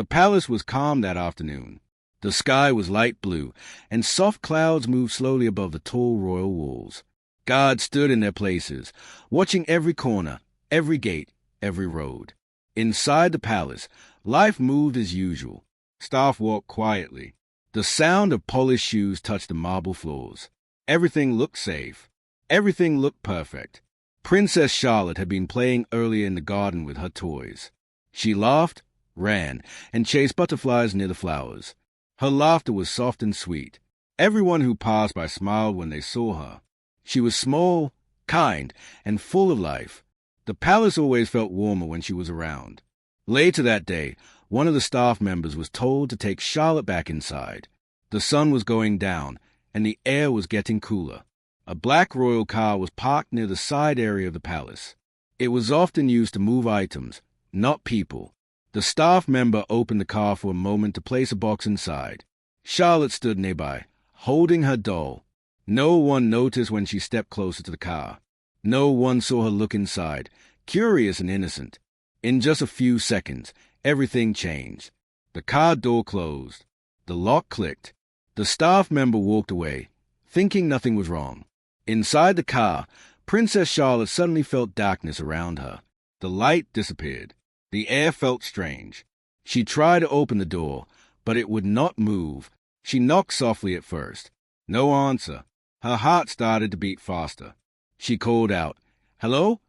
The palace was calm that afternoon. The sky was light blue, and soft clouds moved slowly above the tall royal walls. Guards stood in their places, watching every corner, every gate, every road. Inside the palace, life moved as usual. Staff walked quietly. The sound of polished shoes touched the marble floors. Everything looked safe. Everything looked perfect. Princess Charlotte had been playing earlier in the garden with her toys. She laughed, ran, and chased butterflies near the flowers. Her laughter was soft and sweet. Everyone who passed by smiled when they saw her. She was small, kind, and full of life. The palace always felt warmer when she was around. Later that day, one of the staff members was told to take Charlotte back inside. The sun was going down, and the air was getting cooler. A black royal car was parked near the side area of the palace. It was often used to move items, not people. The staff member opened the car for a moment to place a box inside. Charlotte stood nearby, holding her doll. No one noticed when she stepped closer to the car. No one saw her look inside, curious and innocent. In just a few seconds, everything changed. The car door closed. The lock clicked. The staff member walked away, thinking nothing was wrong. Inside the car, Princess Charlotte suddenly felt darkness around her. The light disappeared. The air felt strange. She tried to open the door, but it would not move. She knocked softly at first. No answer. Her heart started to beat faster. She called out, "Hello?"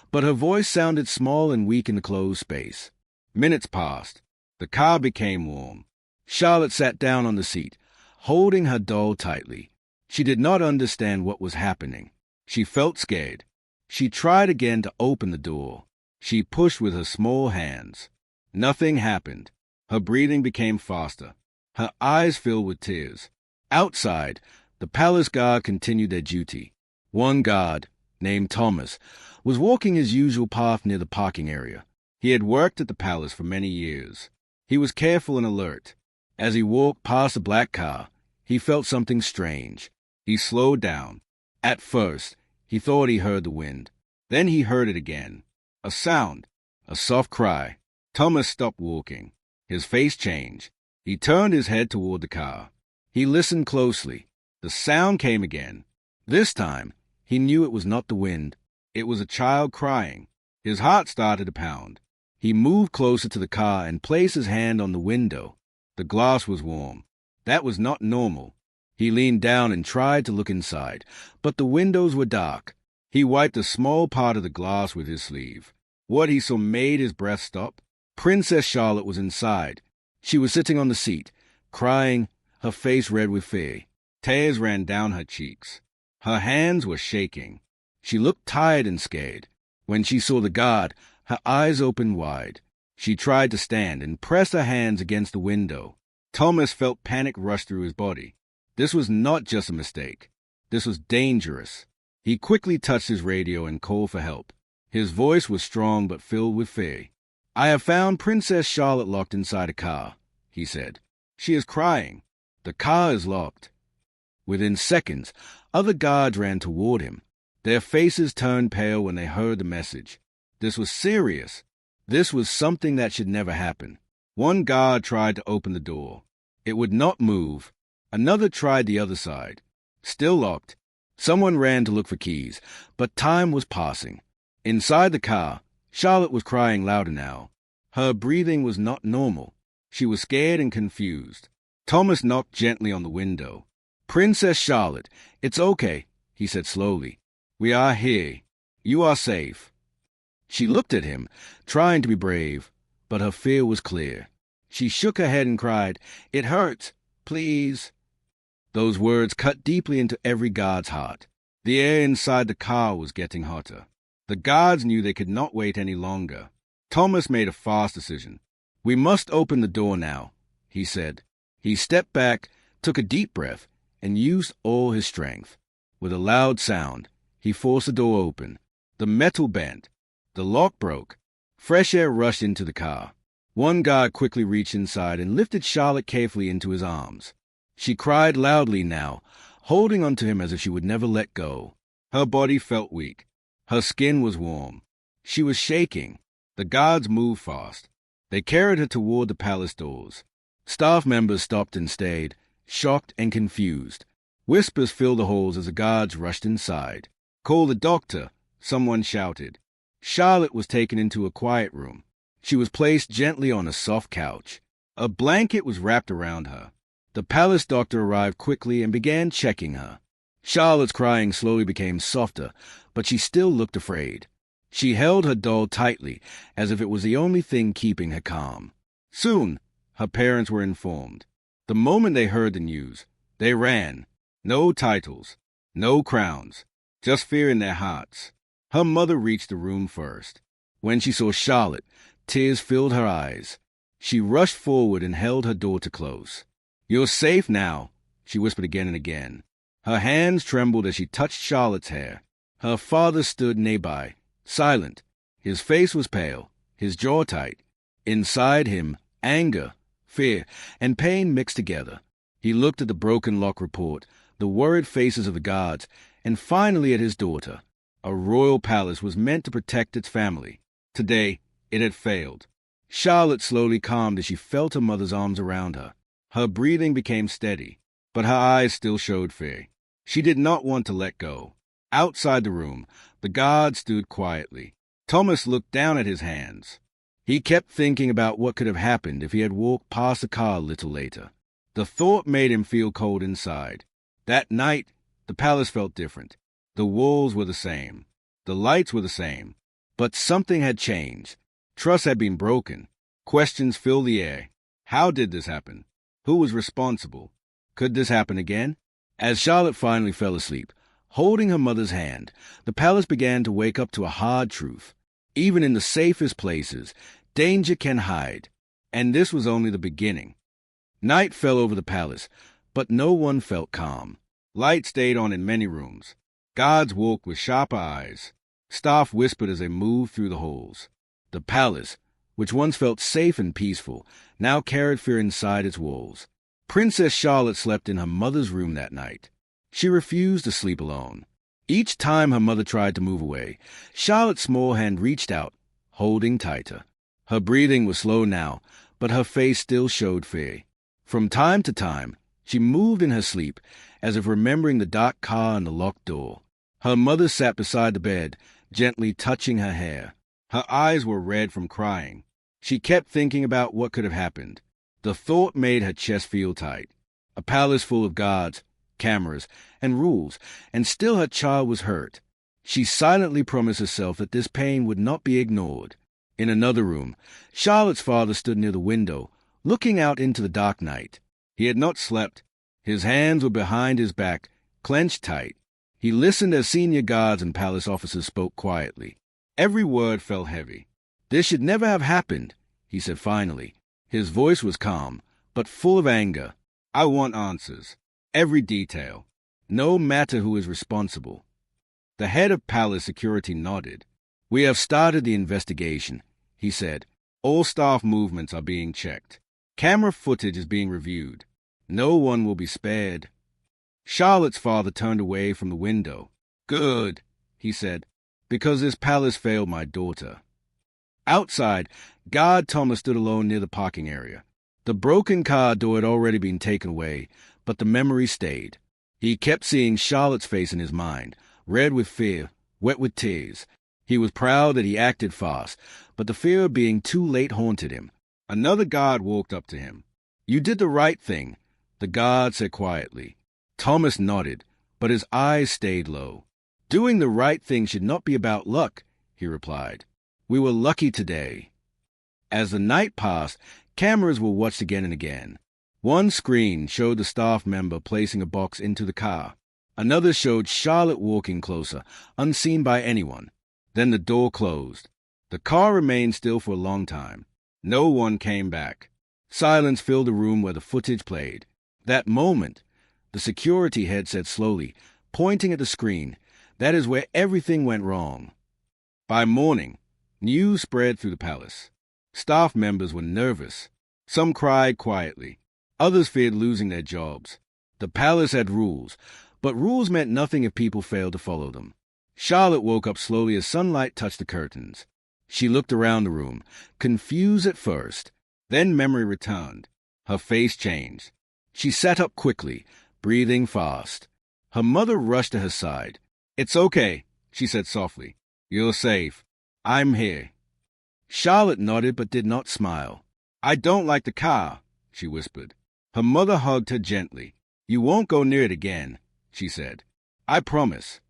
But her voice sounded small and weak in the closed space. Minutes passed. The car became warm. Charlotte sat down on the seat, holding her doll tightly. She did not understand what was happening. She felt scared. She tried again to open the door. She pushed with her small hands. Nothing happened. Her breathing became faster. Her eyes filled with tears. Outside, the palace guard continued their duty. One guard, named Thomas, was walking his usual path near the parking area. He had worked at the palace for many years. He was careful and alert. As he walked past the black car, he felt something strange. He slowed down. At first, he thought he heard the wind. Then he heard it again. A sound, a soft cry. Thomas stopped walking. His face changed. He turned his head toward the car. He listened closely. The sound came again. This time, he knew it was not the wind. It was a child crying. His heart started to pound. He moved closer to the car and placed his hand on the window. The glass was warm. That was not normal. He leaned down and tried to look inside, but the windows were dark. He wiped a small part of the glass with his sleeve. What he saw made his breath stop. Princess Charlotte was inside. She was sitting on the seat, crying, her face red with fear. Tears ran down her cheeks. Her hands were shaking. She looked tired and scared. When she saw the guard, her eyes opened wide. She tried to stand and pressed her hands against the window. Thomas felt panic rush through his body. This was not just a mistake. This was dangerous. He quickly touched his radio and called for help. His voice was strong but filled with fear. "I have found Princess Charlotte locked inside a car," he said. "She is crying. The car is locked." Within seconds, other guards ran toward him. Their faces turned pale when they heard the message. This was serious. This was something that should never happen. One guard tried to open the door. It would not move. Another tried the other side. Still locked. Someone ran to look for keys, but time was passing. Inside the car, Charlotte was crying louder now. Her breathing was not normal. She was scared and confused. Thomas knocked gently on the window. "Princess Charlotte, it's okay," he said slowly. "We are here. You are safe." She looked at him, trying to be brave, but her fear was clear. She shook her head and cried, "It hurts. Please." Those words cut deeply into every guard's heart. The air inside the car was getting hotter. The guards knew they could not wait any longer. Thomas made a fast decision. "We must open the door now," he said. He stepped back, took a deep breath, and used all his strength. With a loud sound, he forced the door open. The metal bent. The lock broke. Fresh air rushed into the car. One guard quickly reached inside and lifted Charlotte carefully into his arms. She cried loudly now, holding onto him as if she would never let go. Her body felt weak. Her skin was warm. She was shaking. The guards moved fast. They carried her toward the palace doors. Staff members stopped and stayed, shocked and confused. Whispers filled the halls as the guards rushed inside. "Call the doctor," someone shouted. Charlotte was taken into a quiet room. She was placed gently on a soft couch. A blanket was wrapped around her. The palace doctor arrived quickly and began checking her. Charlotte's crying slowly became softer, but she still looked afraid. She held her doll tightly, as if it was the only thing keeping her calm. Soon, her parents were informed. The moment they heard the news, they ran. No titles, no crowns, just fear in their hearts. Her mother reached the room first. When she saw Charlotte, tears filled her eyes. She rushed forward and held her daughter close. "You're safe now," she whispered again and again. Her hands trembled as she touched Charlotte's hair. Her father stood nearby, silent. His face was pale, his jaw tight. Inside him, anger, fear, and pain mixed together. He looked at the broken lock report, the worried faces of the guards, and finally at his daughter. A royal palace was meant to protect its family. Today, it had failed. Charlotte slowly calmed as she felt her mother's arms around her. Her breathing became steady, but her eyes still showed fear. She did not want to let go. Outside the room, the guard stood quietly. Thomas looked down at his hands. He kept thinking about what could have happened if he had walked past the car a little later. The thought made him feel cold inside. That night, the palace felt different. The walls were the same. The lights were the same. But something had changed. Trust had been broken. Questions filled the air. How did this happen? Who was responsible? Could this happen again? As Charlotte finally fell asleep, holding her mother's hand, the palace began to wake up to a hard truth. Even in the safest places, danger can hide. And this was only the beginning. Night fell over the palace, but no one felt calm. Light stayed on in many rooms. Guards walked with sharper eyes. Staff whispered as they moved through the halls. The palace, which once felt safe and peaceful, now carried fear inside its walls. Princess Charlotte slept in her mother's room that night. She refused to sleep alone. Each time her mother tried to move away, Charlotte's small hand reached out, holding tighter. Her breathing was slow now, but her face still showed fear. From time to time, she moved in her sleep, as if remembering the dark car and the locked door. Her mother sat beside the bed, gently touching her hair. Her eyes were red from crying. She kept thinking about what could have happened. The thought made her chest feel tight. A palace full of guards, cameras, and rules, and still her child was hurt. She silently promised herself that this pain would not be ignored. In another room, Charlotte's father stood near the window, looking out into the dark night. He had not slept. His hands were behind his back, clenched tight. He listened as senior guards and palace officers spoke quietly. Every word felt heavy. "This should never have happened," he said finally. His voice was calm, but full of anger. "I want answers. Every detail. No matter who is responsible." The head of palace security nodded. "We have started the investigation," he said. "All staff movements are being checked. Camera footage is being reviewed. No one will be spared." Charlotte's father turned away from the window. "Good," he said, "because this palace failed my daughter." Outside, guard Thomas stood alone near the parking area. The broken car door had already been taken away, but the memory stayed. He kept seeing Charlotte's face in his mind, red with fear, wet with tears. He was proud that he acted fast, but the fear of being too late haunted him. Another guard walked up to him. "You did the right thing," the guard said quietly. Thomas nodded, but his eyes stayed low. "Doing the right thing should not be about luck," he replied. "We were lucky today." As the night passed, cameras were watched again and again. One screen showed the staff member placing a box into the car. Another showed Charlotte walking closer, unseen by anyone. Then the door closed. The car remained still for a long time. No one came back. Silence filled the room where the footage played. That moment, the security head said slowly, pointing at the screen, "That is where everything went wrong." By morning, news spread through the palace. Staff members were nervous. Some cried quietly. Others feared losing their jobs. The palace had rules, but rules meant nothing if people failed to follow them. Charlotte woke up slowly as sunlight touched the curtains. She looked around the room, confused at first. Then memory returned. Her face changed. She sat up quickly, breathing fast. Her mother rushed to her side. "It's okay," she said softly. "You're safe. I'm here." Charlotte nodded but did not smile. "I don't like the car," she whispered. Her mother hugged her gently. "You won't go near it again," she said. "I promise."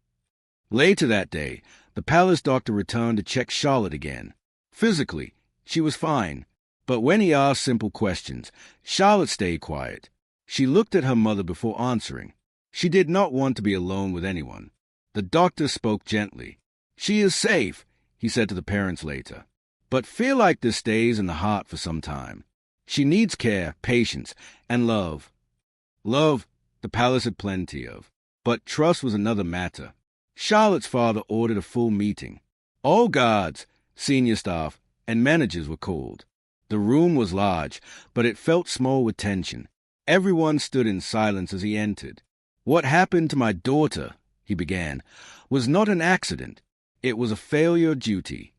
Later that day, the palace doctor returned to check Charlotte again. Physically, she was fine, but when he asked simple questions, Charlotte stayed quiet. She looked at her mother before answering. She did not want to be alone with anyone. The doctor spoke gently. "She is safe," he said to the parents later. "But fear like this stays in the heart for some time. She needs care, patience, and love." Love, the palace had plenty of, but trust was another matter. Charlotte's father ordered a full meeting. All guards, senior staff, and managers were called. The room was large, but it felt small with tension. Everyone stood in silence as he entered. "What happened to my daughter," he began, "was not an accident. It was a failure of duty."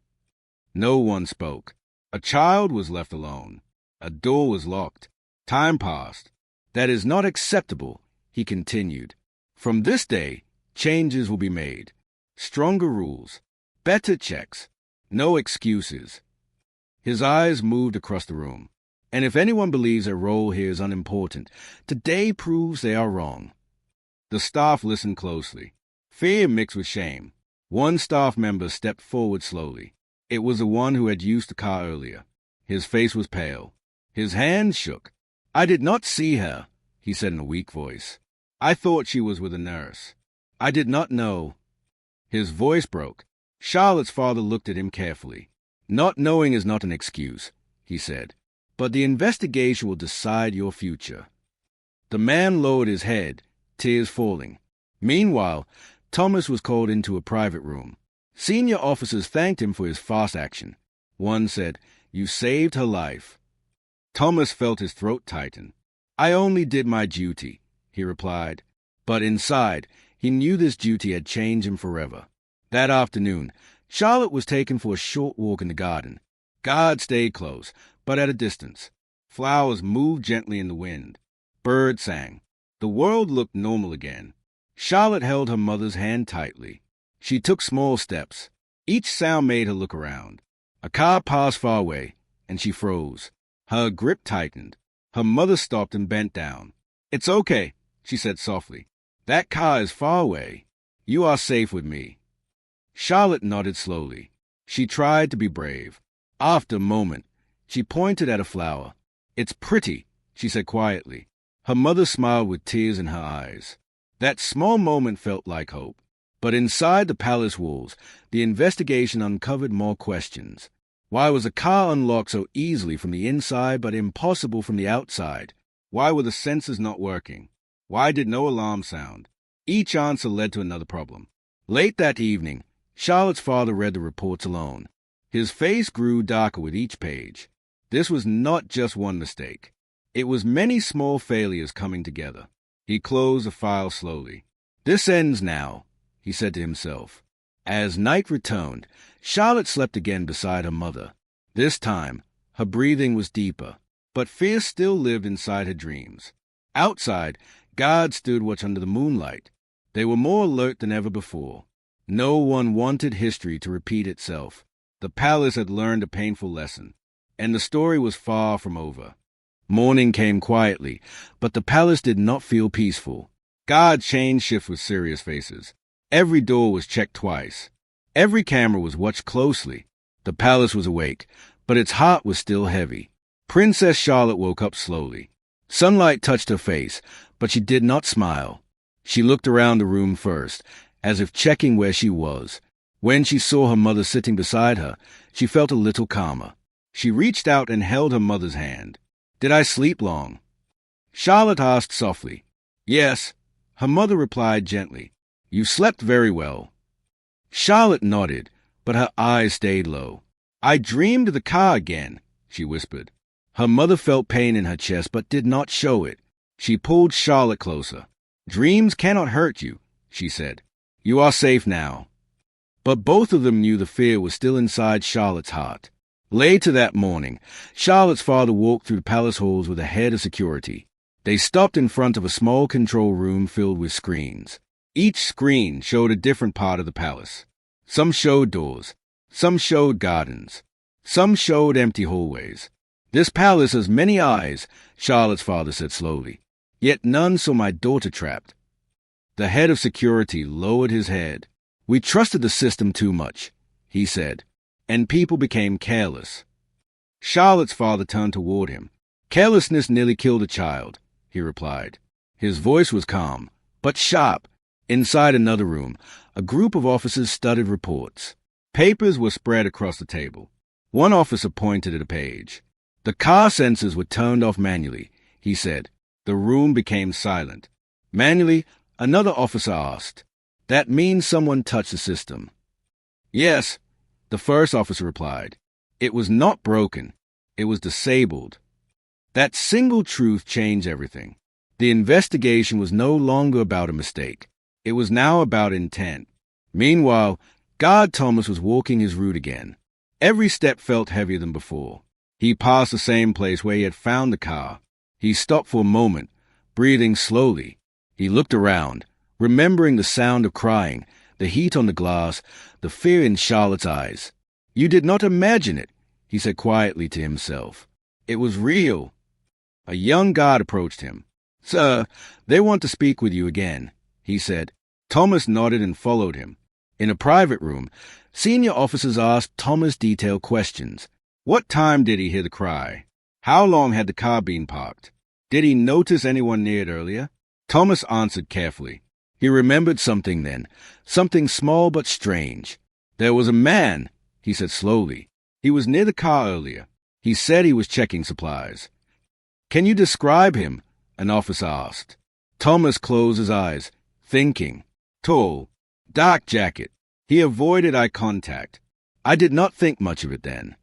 No one spoke. A child was left alone. A door was locked. Time passed. "That is not acceptable," he continued. "From this day, changes will be made. Stronger rules. Better checks. No excuses." His eyes moved across the room. "And if anyone believes their role here is unimportant, today proves they are wrong." The staff listened closely. Fear mixed with shame. One staff member stepped forward slowly. It was the one who had used the car earlier. His face was pale. His hands shook. "I did not see her," he said in a weak voice. "I thought she was with a nurse. I did not know." His voice broke. Charlotte's father looked at him carefully. "Not knowing is not an excuse," he said, "but the investigation will decide your future." The man lowered his head, tears falling. Meanwhile, Thomas was called into a private room. Senior officers thanked him for his fast action. One said, "You saved her life." Thomas felt his throat tighten. "I only did my duty," he replied. But inside, he knew this duty had changed him forever. That afternoon, Charlotte was taken for a short walk in the garden. Guards stayed close, but at a distance. Flowers moved gently in the wind. Birds sang. The world looked normal again. Charlotte held her mother's hand tightly. She took small steps. Each sound made her look around. A car passed far away, and she froze. Her grip tightened. Her mother stopped and bent down. "It's okay," she said softly. "That car is far away. You are safe with me." Charlotte nodded slowly. She tried to be brave. After a moment, she pointed at a flower. "It's pretty," she said quietly. Her mother smiled with tears in her eyes. That small moment felt like hope. But inside the palace walls, the investigation uncovered more questions. Why was a car unlocked so easily from the inside but impossible from the outside? Why were the sensors not working? Why did no alarm sound? Each answer led to another problem. Late that evening, Charlotte's father read the reports alone. His face grew darker with each page. This was not just one mistake. It was many small failures coming together. He closed the file slowly. "This ends now," he said to himself. As night returned, Charlotte slept again beside her mother. This time, her breathing was deeper, but fear still lived inside her dreams. Outside, guards stood watch under the moonlight. They were more alert than ever before. No one wanted history to repeat itself. The palace had learned a painful lesson, and the story was far from over. Morning came quietly, but the palace did not feel peaceful. Guards changed shifts with serious faces. Every door was checked twice. Every camera was watched closely. The palace was awake, but its heart was still heavy. Princess Charlotte woke up slowly. Sunlight touched her face, but she did not smile. She looked around the room first, as if checking where she was. When she saw her mother sitting beside her, she felt a little calmer. She reached out and held her mother's hand. "Did I sleep long?" Charlotte asked softly. "Yes." Her mother replied gently. "You slept very well." Charlotte nodded, but her eyes stayed low. "I dreamed of the car again," she whispered. Her mother felt pain in her chest but did not show it. She pulled Charlotte closer. "Dreams cannot hurt you," she said. "You are safe now." But both of them knew the fear was still inside Charlotte's heart. Later that morning, Charlotte's father walked through the palace halls with a head of security. They stopped in front of a small control room filled with screens. Each screen showed a different part of the palace. Some showed doors. Some showed gardens. Some showed empty hallways. "This palace has many eyes," Charlotte's father said slowly. "Yet none saw my daughter trapped." The head of security lowered his head. "We trusted the system too much," he said, "and people became careless." Charlotte's father turned toward him. "Carelessness nearly killed a child," he replied. His voice was calm, but sharp. Inside another room, a group of officers studied reports. Papers were spread across the table. One officer pointed at a page. "The car sensors were turned off manually," he said. The room became silent. Manually, another officer asked, "That means someone touched the system?" "Yes," the first officer replied. "It was not broken. It was disabled." That single truth changed everything. The investigation was no longer about a mistake. It was now about intent. Meanwhile, Guard Thomas was walking his route again. Every step felt heavier than before. He passed the same place where he had found the car. He stopped for a moment, breathing slowly. He looked around, remembering the sound of crying, the heat on the glass, the fear in Charlotte's eyes. "You did not imagine it," he said quietly to himself. "It was real." A young guard approached him. "Sir, they want to speak with you again," he said. Thomas nodded and followed him. In a private room, senior officers asked Thomas detailed questions. What time did he hear the cry? How long had the car been parked? Did he notice anyone near it earlier? Thomas answered carefully. He remembered something then, something small but strange. "There was a man," he said slowly. "He was near the car earlier. He said he was checking supplies." "Can you describe him?" an officer asked. Thomas closed his eyes, thinking. "Tall, dark jacket." He avoided eye contact. "I did not think much of it then."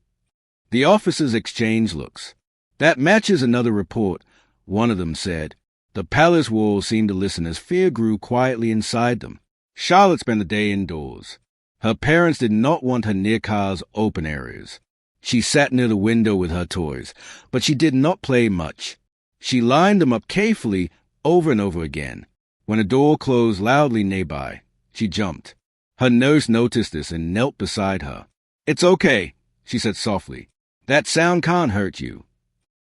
The officers exchanged looks. "That matches another report," one of them said. The palace walls seemed to listen as fear grew quietly inside them. Charlotte spent the day indoors. Her parents did not want her near cars' open areas. She sat near the window with her toys, but she did not play much. She lined them up carefully over and over again. When a door closed loudly nearby, she jumped. Her nurse noticed this and knelt beside her. "It's okay," she said softly. "That sound can't hurt you."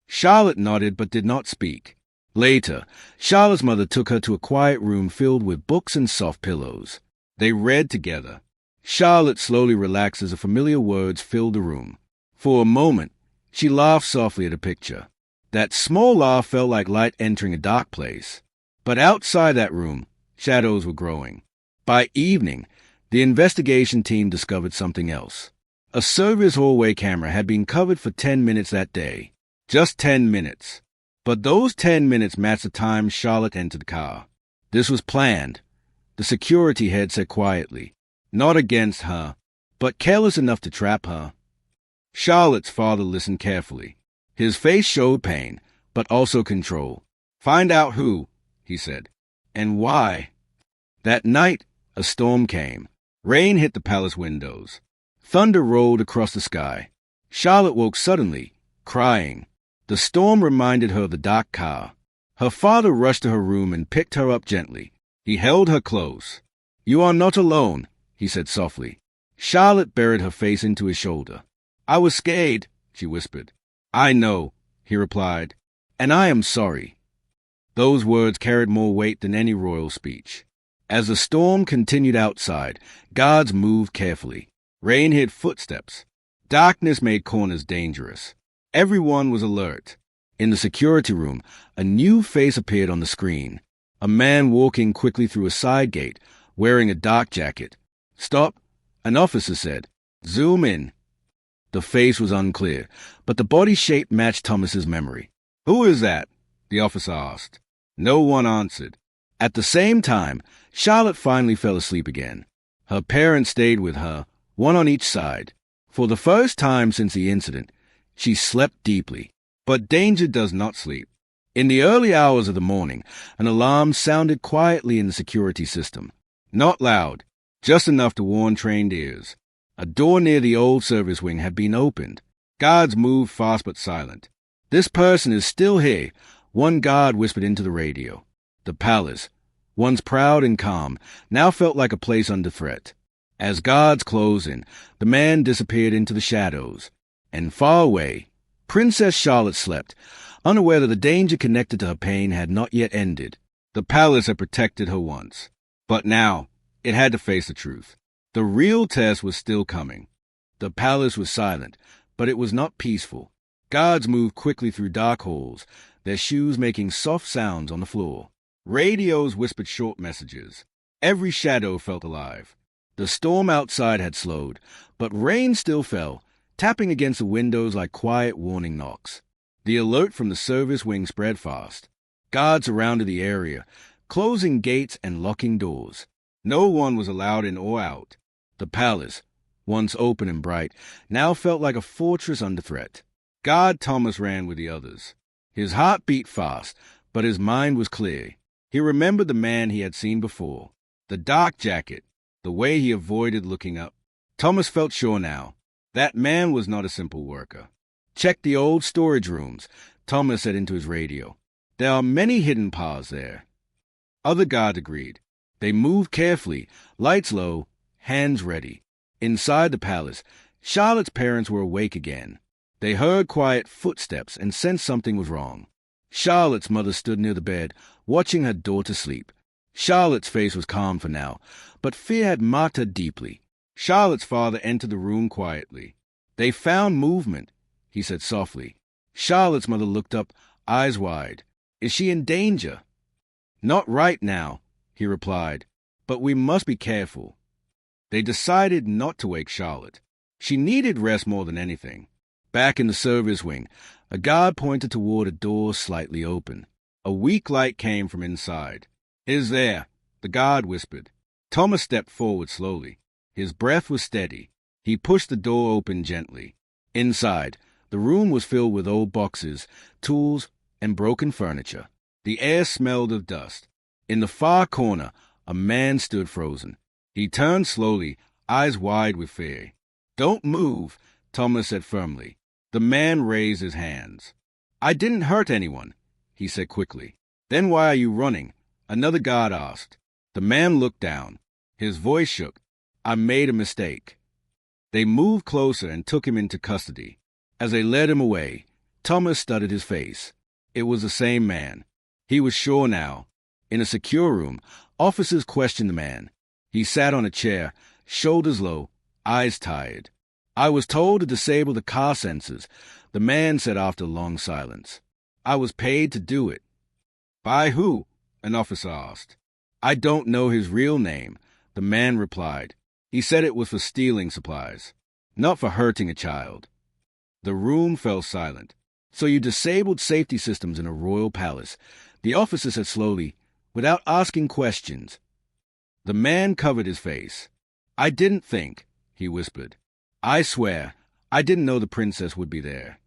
Charlotte nodded but did not speak. Later, Charlotte's mother took her to a quiet room filled with books and soft pillows. They read together. Charlotte slowly relaxed as the familiar words filled the room. For a moment, she laughed softly at a picture. That small laugh felt like light entering a dark place. But outside that room, shadows were growing. By evening, the investigation team discovered something else. A service hallway camera had been covered for 10 minutes that day. Just 10 minutes. But those 10 minutes matched the time Charlotte entered the car. This was planned, the security head said quietly. Not against her, but careless enough to trap her. Charlotte's father listened carefully. His face showed pain, but also control. "Find out who," he said, "and why." That night, a storm came. Rain hit the palace windows. Thunder rolled across the sky. Charlotte woke suddenly, crying. The storm reminded her of the dark car. Her father rushed to her room and picked her up gently. He held her close. "You are not alone," he said softly. Charlotte buried her face into his shoulder. "I was scared," she whispered. "I know," he replied, "and I am sorry." Those words carried more weight than any royal speech. As the storm continued outside, guards moved carefully. Rain hid footsteps. Darkness made corners dangerous. Everyone was alert. In the security room, a new face appeared on the screen. A man walking quickly through a side gate, wearing a dark jacket. "Stop," an officer said. "Zoom in." The face was unclear, but the body shape matched Thomas's memory. "Who is that?" the officer asked. No one answered. At the same time, Charlotte finally fell asleep again. Her parents stayed with her, one on each side. For the first time since the incident, she slept deeply. But danger does not sleep. In the early hours of the morning, an alarm sounded quietly in the security system. Not loud, just enough to warn trained ears. A door near the old service wing had been opened. Guards moved fast but silent. "This person is still here," one guard whispered into the radio. The palace, once proud and calm, now felt like a place under threat. As guards closed in, the man disappeared into the shadows. And far away, Princess Charlotte slept, unaware that the danger connected to her pain had not yet ended. The palace had protected her once, but now it had to face the truth. The real test was still coming. The palace was silent, but it was not peaceful. Guards moved quickly through dark halls, their shoes making soft sounds on the floor. Radios whispered short messages. Every shadow felt alive. The storm outside had slowed, but rain still fell, tapping against the windows like quiet warning knocks. The alert from the service wing spread fast. Guards surrounded the area, closing gates and locking doors. No one was allowed in or out. The palace, once open and bright, now felt like a fortress under threat. Guard Thomas ran with the others. His heart beat fast, but his mind was clear. He remembered the man he had seen before, the dark jacket, the way he avoided looking up. Thomas felt sure now. That man was not a simple worker. "Check the old storage rooms," Thomas said into his radio. "There are many hidden paths there." Other guards agreed. They moved carefully, lights low, hands ready. Inside the palace, Charlotte's parents were awake again. They heard quiet footsteps and sensed something was wrong. Charlotte's mother stood near the bed, watching her daughter sleep. Charlotte's face was calm for now, but fear had marked her deeply. Charlotte's father entered the room quietly. "They found movement," he said softly. Charlotte's mother looked up, eyes wide. "Is she in danger?" "Not right now," he replied, "but we must be careful." They decided not to wake Charlotte. She needed rest more than anything. Back in the service wing, a guard pointed toward a door slightly open. A weak light came from inside. "Is there?" the guard whispered. Thomas stepped forward slowly. His breath was steady. He pushed the door open gently. Inside, the room was filled with old boxes, tools, and broken furniture. The air smelled of dust. In the far corner, a man stood frozen. He turned slowly, eyes wide with fear. "Don't move," Thomas said firmly. The man raised his hands. "I didn't hurt anyone," he said quickly. "Then why are you running?" another guard asked. The man looked down. His voice shook. "I made a mistake." They moved closer and took him into custody. As they led him away, Thomas studied his face. It was the same man. He was sure now. In a secure room, officers questioned the man. He sat on a chair, shoulders low, eyes tired. "I was told to disable the car sensors," the man said after a long silence. "I was paid to do it." "By who?" an officer asked. "I don't know his real name," the man replied. "He said it was for stealing supplies, not for hurting a child." The room fell silent. "So you disabled safety systems in a royal palace," the officer said slowly, "without asking questions." The man covered his face. "I didn't think," he whispered. "I swear, I didn't know the princess would be there."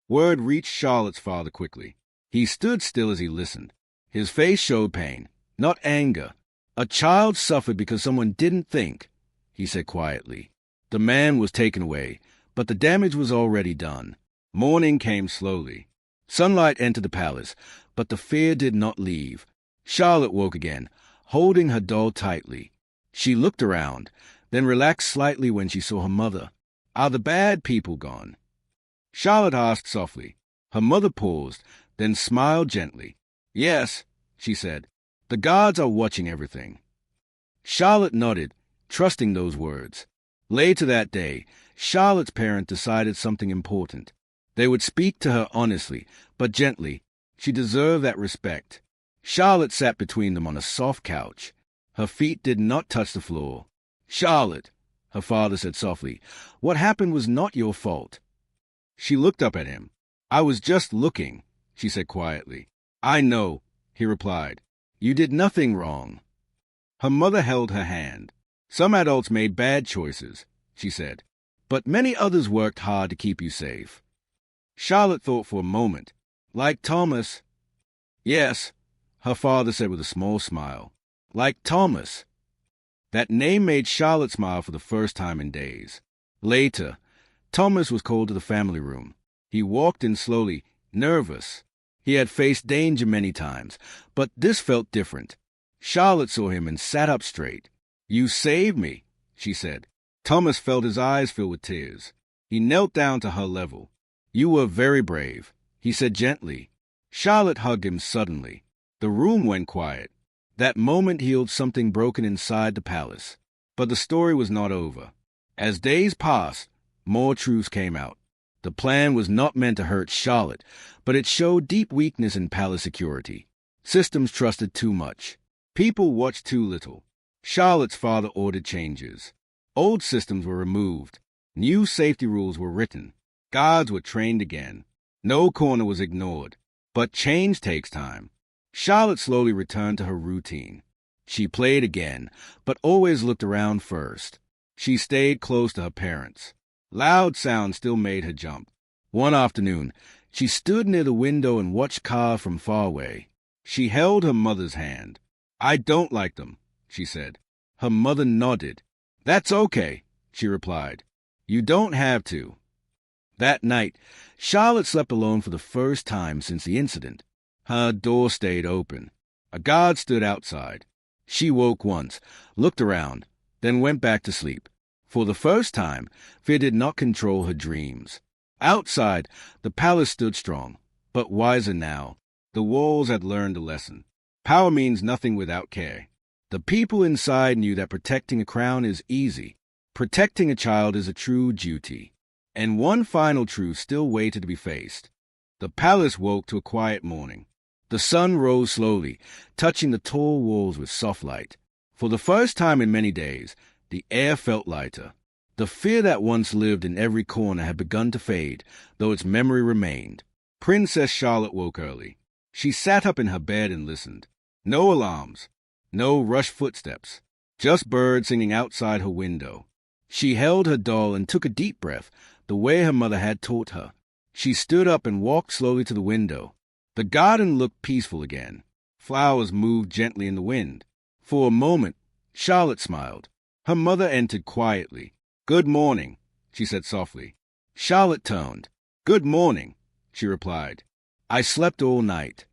Word reached Charlotte's father quickly. He stood still as he listened. His face showed pain, not anger. "A child suffered because someone didn't think," he said quietly. The man was taken away, but the damage was already done. Morning came slowly. Sunlight entered the palace, but the fear did not leave. Charlotte woke again, holding her doll tightly. She looked around, then relaxed slightly when she saw her mother. "Are the bad people gone?" Charlotte asked softly. Her mother paused, then smiled gently. "Yes," she said. "The guards are watching everything." Charlotte nodded, trusting those words. Later that day, Charlotte's parents decided something important. They would speak to her honestly, but gently. She deserved that respect. Charlotte sat between them on a soft couch. Her feet did not touch the floor. "Charlotte," her father said softly, "what happened was not your fault." She looked up at him. "I was just looking," she said quietly. "I know," he replied. "You did nothing wrong." Her mother held her hand. "Some adults made bad choices," she said, "but many others worked hard to keep you safe." Charlotte thought for a moment. "Like Thomas." "Yes," her father said with a small smile. "Like Thomas." That name made Charlotte smile for the first time in days. Later, Thomas was called to the family room. He walked in slowly, nervous. He had faced danger many times, but this felt different. Charlotte saw him and sat up straight. "You saved me," she said. Thomas felt his eyes fill with tears. He knelt down to her level. "You were very brave," he said gently. Charlotte hugged him suddenly. The room went quiet. That moment healed something broken inside the palace. But the story was not over. As days passed, more truths came out. The plan was not meant to hurt Charlotte, but it showed deep weakness in palace security. Systems trusted too much. People watched too little. Charlotte's father ordered changes. Old systems were removed. New safety rules were written. Guards were trained again. No corner was ignored. But change takes time. Charlotte slowly returned to her routine. She played again, but always looked around first. She stayed close to her parents. Loud sounds still made her jump. One afternoon, she stood near the window and watched cars from far away. She held her mother's hand. "I don't like them," she said. Her mother nodded. "That's okay," she replied. "You don't have to." That night, Charlotte slept alone for the first time since the incident. Her door stayed open. A guard stood outside. She woke once, looked around, then went back to sleep. For the first time, fear did not control her dreams. Outside, the palace stood strong, but wiser now. The walls had learned a lesson. Power means nothing without care. The people inside knew that protecting a crown is easy. Protecting a child is a true duty. And one final truth still waited to be faced. The palace woke to a quiet morning. The sun rose slowly, touching the tall walls with soft light. For the first time in many days, the air felt lighter. The fear that once lived in every corner had begun to fade, though its memory remained. Princess Charlotte woke early. She sat up in her bed and listened. No alarms, no rushed footsteps, just birds singing outside her window. She held her doll and took a deep breath, the way her mother had taught her. She stood up and walked slowly to the window. The garden looked peaceful again. Flowers moved gently in the wind. For a moment, Charlotte smiled. Her mother entered quietly. "Good morning," she said softly. Charlotte turned. "Good morning," she replied. "I slept all night."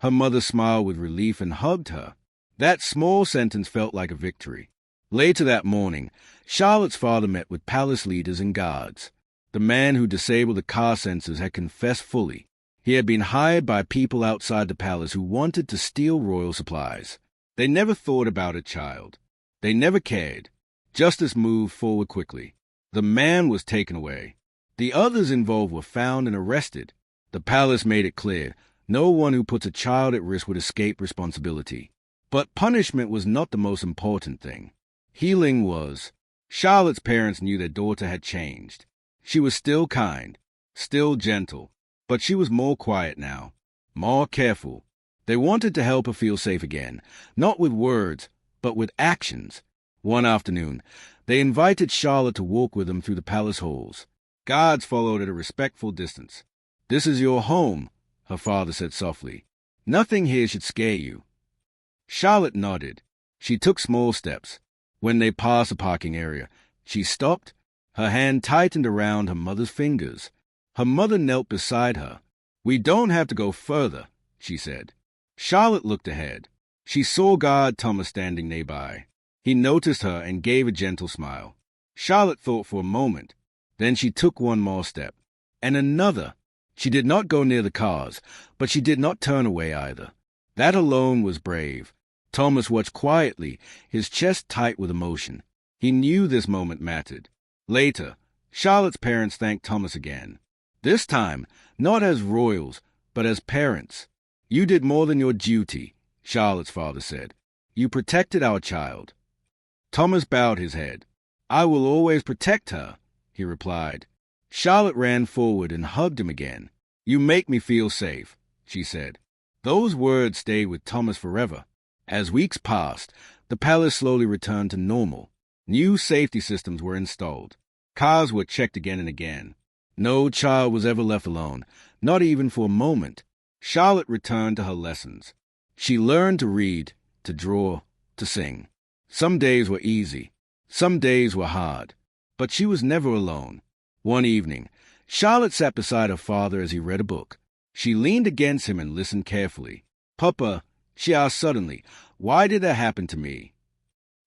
Her mother smiled with relief and hugged her. That small sentence felt like a victory. Later that morning, Charlotte's father met with palace leaders and guards. The man who disabled the car sensors had confessed fully. He had been hired by people outside the palace who wanted to steal royal supplies. They never thought about a child. They never cared. Justice moved forward quickly. The man was taken away. The others involved were found and arrested. The palace made it clear, no one who puts a child at risk would escape responsibility. But punishment was not the most important thing. Healing was. Charlotte's parents knew their daughter had changed. She was still kind, still gentle, but she was more quiet now, more careful. They wanted to help her feel safe again, not with words, but with actions. One afternoon, they invited Charlotte to walk with them through the palace halls. Guards followed at a respectful distance. "This is your home," her father said softly. "Nothing here should scare you." Charlotte nodded. She took small steps. When they passed a parking area, she stopped. Her hand tightened around her mother's fingers. Her mother knelt beside her. "We don't have to go further," she said. Charlotte looked ahead. She saw guard Thomas standing nearby. He noticed her and gave a gentle smile. Charlotte thought for a moment. Then she took one more step. And another. She did not go near the cars, but she did not turn away either. That alone was brave. Thomas watched quietly, his chest tight with emotion. He knew this moment mattered. Later, Charlotte's parents thanked Thomas again. This time, not as royals, but as parents. "You did more than your duty," Charlotte's father said. "You protected our child." Thomas bowed his head. "I will always protect her," he replied. Charlotte ran forward and hugged him again. "You make me feel safe," she said. Those words stayed with Thomas forever. As weeks passed, the palace slowly returned to normal. New safety systems were installed. Cars were checked again and again. No child was ever left alone, not even for a moment. Charlotte returned to her lessons. She learned to read, to draw, to sing. Some days were easy. Some days were hard. But she was never alone. One evening, Charlotte sat beside her father as he read a book. She leaned against him and listened carefully. "Papa," she asked suddenly, "why did that happen to me?"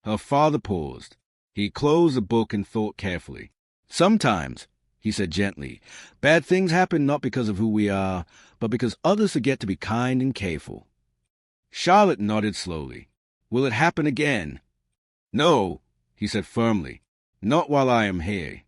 Her father paused. He closed the book and thought carefully. "Sometimes," he said gently, "bad things happen not because of who we are, but because others forget to be kind and careful." Charlotte nodded slowly. "Will it happen again?" "No," he said firmly. "Not while I am here."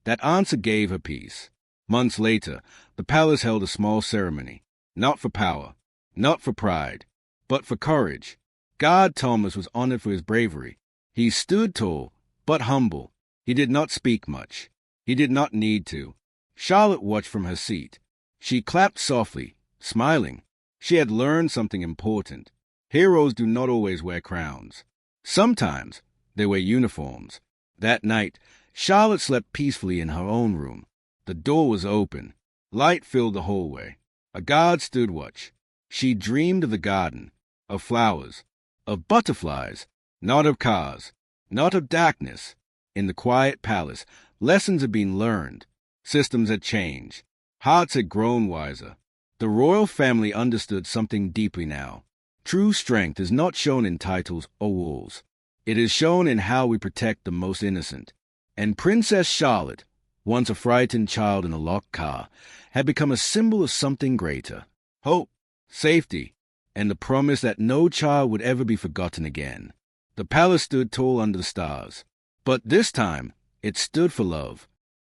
That answer gave her peace. Months later, the palace held a small ceremony. Not for power, not for pride, but for courage. God Thomas was honored for his bravery. He stood tall, but humble. He did not speak much. He did not need to. Charlotte watched from her seat. She clapped softly, smiling. She had learned something important. Heroes do not always wear crowns. Sometimes they wear uniforms. That night, Charlotte slept peacefully in her own room. The door was open. Light filled the hallway. A guard stood watch. She dreamed of the garden, of flowers, of butterflies, not of cars, not of darkness. In the quiet palace, lessons had been learned. Systems had changed. Hearts had grown wiser. The royal family understood something deeply now. True strength is not shown in titles or walls. It is shown in how we protect the most innocent. And Princess Charlotte, once a frightened child in a locked car, had become a symbol of something greater. Hope, safety, and the promise that no child would ever be forgotten again. The palace stood tall under the stars. But this time, it stood for love.